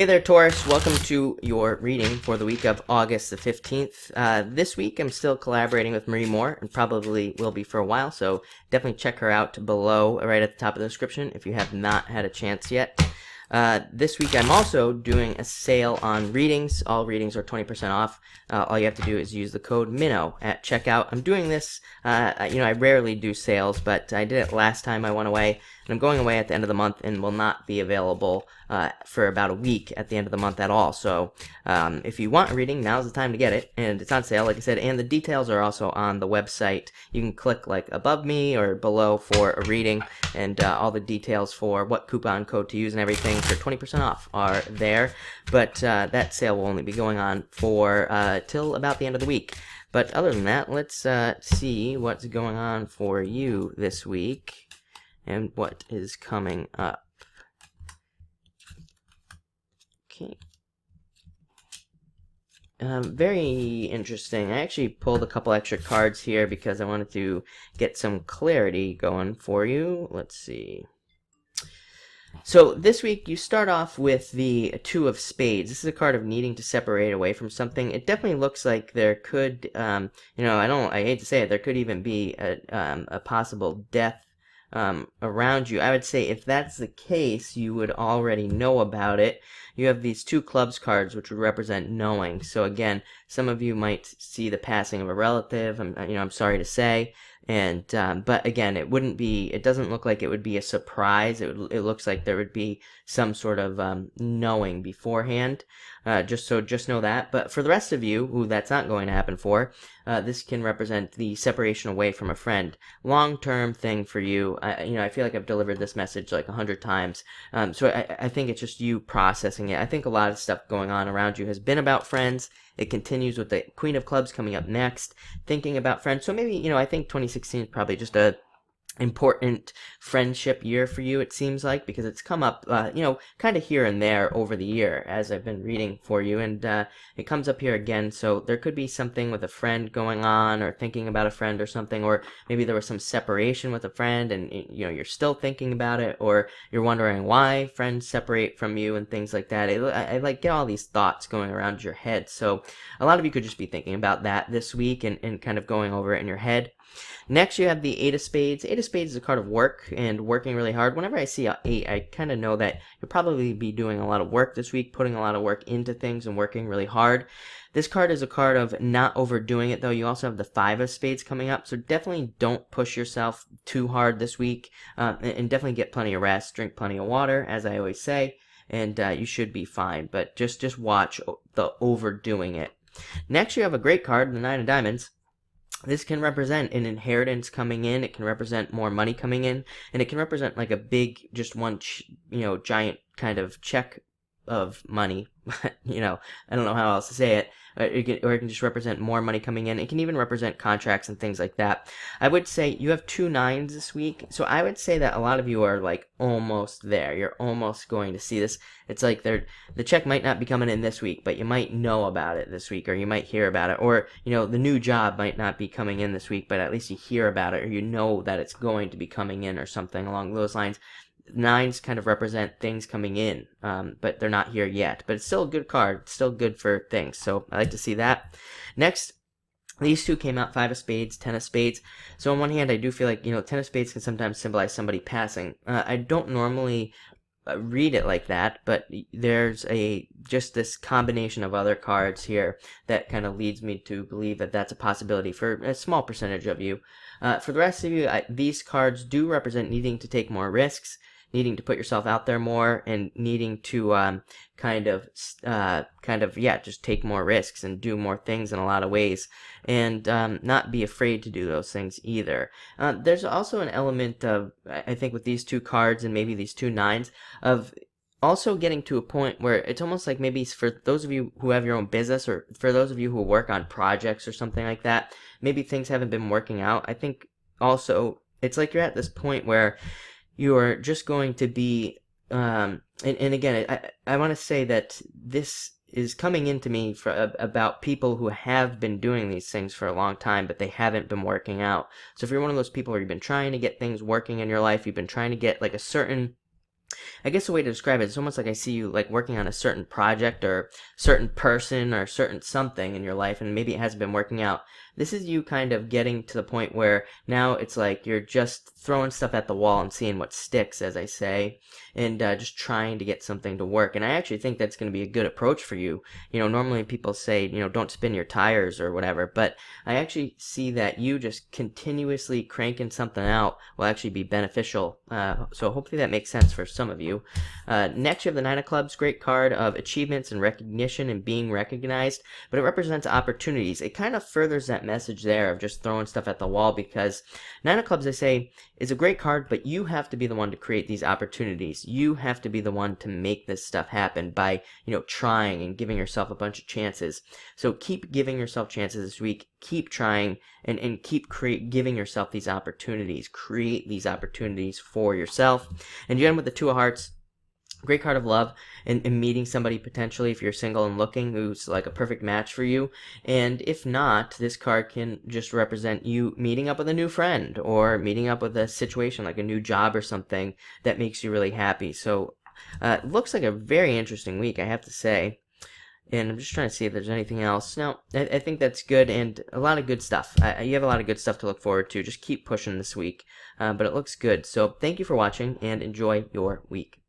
Hey there, Taurus. Welcome to your reading for the week of August the 15th. This week, I'm still collaborating with Marie Moore and probably will be for a while, so definitely check her out below, right at the top of the description if you have not had a chance yet. This week, I'm also doing a sale on readings. All readings are 20% off. All you have to do is use the code MINNOW at checkout. I'm doing this, I rarely do sales, but I did it last time I went away, and I'm going away at the end of the month and will not be available for about a week at the end of the month at all. So if you want a reading, now's the time to get it, and it's on sale, like I said, and the details are also on the website. You can click like above me or below for a reading, and all the details for what coupon code to use and everything for 20% off are there. But that sale will only be going on for till about the end of the week. But other than that, let's see what's going on for you this week and what is coming up. Okay. Very interesting. I actually pulled a couple extra cards here because I wanted to get some clarity going for you. Let's see. So this week you start off with the Two of Spades. This is a card of needing to separate away from something. It definitely looks like there could, I hate to say it, there could even be a possible death around you. I would say if that's the case, you would already know about it. You have these two clubs cards, which would represent knowing. So again, some of you might see the passing of a relative. I'm sorry to say. And but again, it doesn't look like it would be a surprise. It looks like there would be some sort of knowing beforehand. Just know that. But for the rest of you, who that's not going to happen for, this can represent the separation away from a friend. Long-term thing for you. I feel like I've delivered this message like 100 times. So I think it's just you processing it. I think a lot of stuff going on around you has been about friends. It continues with the Queen of Clubs coming up next, thinking about friends. So maybe, I think 2016 is probably just a important friendship year for you, it seems like, because it's come up, kind of here and there over the year as I've been reading for you, and it comes up here again. So there could be something with a friend going on, or thinking about a friend or something, or maybe there was some separation with a friend and you're still thinking about it, or you're wondering why friends separate from you and things like that. I like get all these thoughts going around your head. So a lot of you could just be thinking about that this week and kind of going over it in your head. Next, you have the Eight of Spades. Eight of Spades is a card of work and working really hard. Whenever I see an 8, I kind of know that you'll probably be doing a lot of work this week, putting a lot of work into things and working really hard. This card is a card of not overdoing it, though. You also have the Five of Spades coming up, so definitely don't push yourself too hard this week, and definitely get plenty of rest, drink plenty of water, as I always say, and you should be fine. But just watch the overdoing it. Next, you have a great card, the Nine of Diamonds. This can represent an inheritance coming in. It can represent more money coming in, and it can represent like a big, just one, giant kind of check of money. I don't know how else to say it. Or it can just represent more money coming in. It can even represent contracts and things like that. I would say you have 2 9s this week, so I would say that a lot of you are like almost there. You're almost going to see this. It's like the check might not be coming in this week, but you might know about it this week, or you might hear about it, or the new job might not be coming in this week, but at least you hear about it, or you know that it's going to be coming in, or something along those lines. 9s kind of represent things coming in, but they're not here yet. But it's still a good card. It's still good for things. So I like to see that. Next, these two came out, Five of Spades, Ten of Spades. So on one hand, I do feel like, Ten of Spades can sometimes symbolize somebody passing. I don't normally read it like that, but there's just this combination of other cards here that kind of leads me to believe that that's a possibility for a small percentage of you. For the rest of you, these cards do represent needing to take more risks, needing to put yourself out there more, and needing to just take more risks and do more things in a lot of ways, and not be afraid to do those things either. There's also an element of, I think, with these two cards and maybe these 2 9s, of also getting to a point where it's almost like maybe for those of you who have your own business, or for those of you who work on projects or something like that, maybe things haven't been working out. I think also it's like you're at this point where you're just going to be, and again, I want to say that this is coming into me about people who have been doing these things for a long time, but they haven't been working out. So if you're one of those people where you've been trying to get things working in your life, you've been trying to get like a certain I guess the way to describe it is almost like I see you like working on a certain project or certain person or certain something in your life, and maybe it hasn't been working out. This is you kind of getting to the point where now it's like you're just throwing stuff at the wall and seeing what sticks, as I say, and just trying to get something to work. And I actually think that's going to be a good approach for you. Normally people say, don't spin your tires or whatever, but I actually see that you just continuously cranking something out will actually be beneficial. So hopefully that makes sense for some of you. Next, you have the Nine of Clubs, great card of achievements and recognition and being recognized, but it represents opportunities. It kind of furthers that message there of just throwing stuff at the wall, because Nine of Clubs, I say, is a great card, but you have to be the one to create these opportunities. You have to be the one to make this stuff happen by, trying and giving yourself a bunch of chances. So keep giving yourself chances this week. Keep trying and keep giving yourself these opportunities. Create these opportunities for yourself. And you end with the Two of Hearts. Great card of love and meeting somebody potentially if you're single and looking who's like a perfect match for you. And if not, this card can just represent you meeting up with a new friend or meeting up with a situation like a new job or something that makes you really happy. So it looks like a very interesting week, I have to say. And I'm just trying to see if there's anything else. No, I think that's good, and a lot of good stuff. You have a lot of good stuff to look forward to. Just keep pushing this week. But it looks good. So thank you for watching, and enjoy your week.